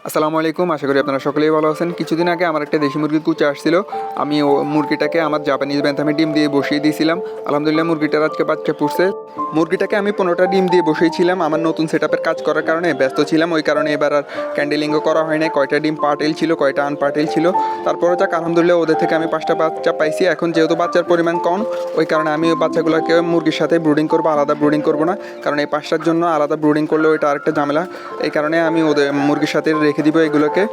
আসসালামু আলাইকুম, আশা করি আপনারা সকলেই ভালো আছেন। কিছুদিন আগে আমার একটা দেশি মুরগির কুচা আসছিল। আমি মুরগিটাকে আমার জাপানিজ ব্যান্থামের ডিম দিয়ে বসিয়ে দিয়েছিলাম। আলহামদুলিল্লাহ মুরগিটার আজকে বাচ্চা ফুটছে। মুরগিটাকে আমি 15টা ডিম দিয়ে বসিয়েছিলাম। আমার নতুন সেটআপের কাজ করার কারণে ব্যস্ত ছিলাম, ওই কারণে এবার আর ক্যান্ডেলিংও করা হয় নাই। কয়টা ডিম পার্টেল ছিল, কয়টা আনপার্টেল ছিল। তারপরে যাক আলহামদুলিল্লাহ ওদের থেকে আমি 5টা বাচ্চা পাইছি। এখন যেহেতু বাচ্চার পরিমাণ কম, ওই কারণে আমি ওই বাচ্চাগুলোকে মুরগির সাথে ব্রুডিং করবো, আলাদা ব্রুডিং করবো না। কারণ এই 5টার জন্য আলাদা ব্রুডিং করলে ওইটা আরেকটা ঝামেলা। এই কারণে আমি ওদের মুরগির সাথে রেখে দিব এগুলোকে।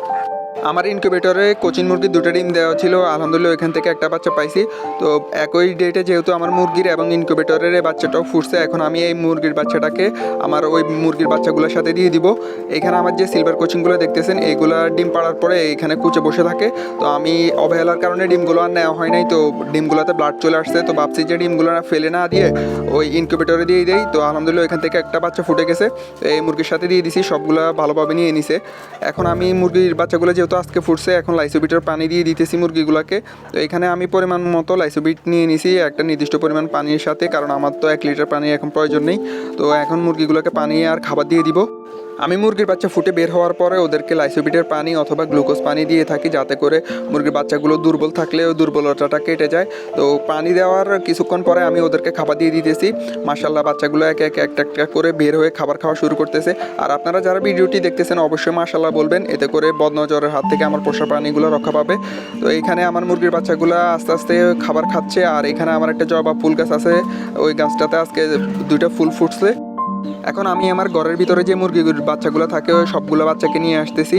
আমার ইনকিউবেটরে কোচিন মুরগির 2টা ডিম দেওয়া ছিল, আলহামদুলিল্লাহ ওইখান থেকে একটা বাচ্চা পাইছি। তো একই ডেটে যেহেতু আমার মুরগির এবং ইনকিউবেটরের বাচ্চাটাও ফুটছে, এখন আমি এই মুরগির বাচ্চাটাকে আমার ওই মুরগির বাচ্চাগুলোর সাথে দিয়ে দিব। এখানে আমার যে সিলভার কোচিংগুলো দেখতেছেন, এইগুলো ডিম পাড়ার পরে এইখানে কুচে বসে থাকে। তো আমি অবহেলার কারণে ডিমগুলো আর নেওয়া হয় নাই, তো ডিমগুলোতে ব্লাড চলে আসছে। তো ভাবছি যে ডিমগুলো ফেলে না দিয়ে ওই ইনকিউবেটরে দিয়ে দেই। তো আলহামদুলিল্লাহ এখান থেকে একটা বাচ্চা ফুটে গেছে, এই মুরগির সাথে দিয়ে দিছি। সবগুলো ভালোভাবে নিয়ে নিছে। এখন আমি মুরগির বাচ্চাগুলো যেহেতু আজকে ফুটছে, এখন লাইসোবিটের পানি দিয়ে দিতেছি মুরগিগুলোকে। তো এখানে আমি পরিমাণ মতো লাইসোবিট নিয়ে নিছি একটা নির্দিষ্ট পরিমাণ পানির সাথে, কারণ আমার তো 1 লিটার পানি এখন প্রয়োজন নেই। তো এখন মুরগিগুলোকে পানি আর খাবার দিয়ে দিব। আমি মুরগির বাচ্চা ফুটে বের হওয়ার পরে ওদেরকে লাইসোবিটের পানি অথবা গ্লুকোজ পানি দিয়ে থাকি, যাতে করে মুরগির বাচ্চাগুলো দুর্বল থাকলে ওই দুর্বলতাটা কেটে যায়। তো পানি দেওয়ার কিছুক্ষণ পরে আমি ওদেরকে খাবার দিয়ে দিতেছি। মাশাআল্লাহ বাচ্চাগুলো একে একে একটা একটা করে বের হয়ে খাবার খাওয়া শুরু করতেছে। আর আপনারা যারা ভিডিওটি দেখতেছেন অবশ্যই মাশাআল্লাহ বলবেন, এতে করে বদনজরের হাত থেকে আমার পোষা প্রাণীগুলো রক্ষা পাবে। তো এইখানে আমার মুরগির বাচ্চাগুলো আস্তে আস্তে খাবার খাচ্ছে। আর এখানে আমার একটা জবা ফুল গাছ আছে, ওই গাছটাতে আজকে 2টা ফুল ফুটছে। এখন আমি আমার ঘরের ভিতরে যে মুরগির বাচ্চাগুলো থাকে ওই সবগুলো বাচ্চাকে নিয়ে আসতেছি,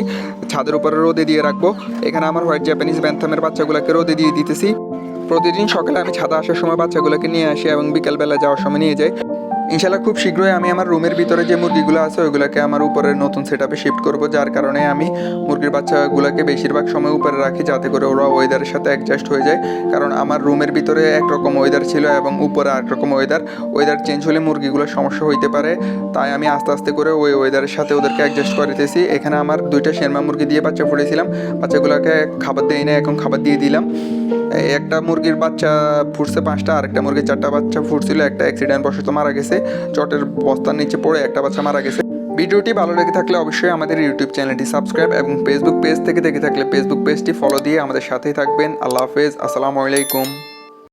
ছাদের উপরে রোদে দিয়ে রাখবো। এখানে আমার হোয়াইট জাপানিজ ব্যান্থামের বাচ্চাগুলোকে রোদে দিয়ে দিতেছি। প্রতিদিন সকালে আমি ছাদে আসার সময় বাচ্চাগুলোকে নিয়ে আসি এবং বিকালবেলা যাওয়ার সময় নিয়ে যাই। ইনশাল্লাহ খুব শীঘ্রই আমি আমার রুমের ভিতরে যে মুরগিগুলো আছে ওইগুলোকে আমার উপরের নতুন সেটআপে শিফট করব, যার কারণে আমি মুরগির বাচ্চাগুলোকে বেশিরভাগ সময় উপরে রাখি, যাতে করে ওরা ওয়েদারের সাথে অ্যাডজাস্ট হয়ে যায়। কারণ আমার রুমের ভিতরে একরকম ওয়েদার ছিল এবং উপরে আরেকরকম ওয়েদার চেঞ্জ হলে মুরগিগুলোর সমস্যা হইতে পারে। তাই আমি আস্তে আস্তে করে ওই ওয়েদারের সাথে ওদেরকে অ্যাডজাস্ট করতেছি। এখানে আমার 2টা শেরমা মুরগি দিয়ে বাচ্চা ফুটেছিলাম, বাচ্চাগুলোকে খাবার দিই না, এখন খাবার দিয়ে দিলাম। একটা মুরগির বাচ্চা ফুটছে 5টা, আর একটা মুরগির 4টা বাচ্চা ফুটছিল। একটা অ্যাক্সিডেন্ট বশত মারা গেছে, চটের বস্তার নিচে পড়ে একটা বাচ্চা মারা গেছে। ভিডিওটি ভালো লেগে থাকলে অবশ্যই আমাদের ইউটিউব চ্যানেলটি সাবস্ক্রাইব এবং ফেসবুক পেজ থেকে দেখে থাকলে ফেসবুক পেজটি ফলো দিয়ে আমাদের সাথেই থাকবেন। আল্লাহ হাফেজ, আসসালামু আলাইকুম।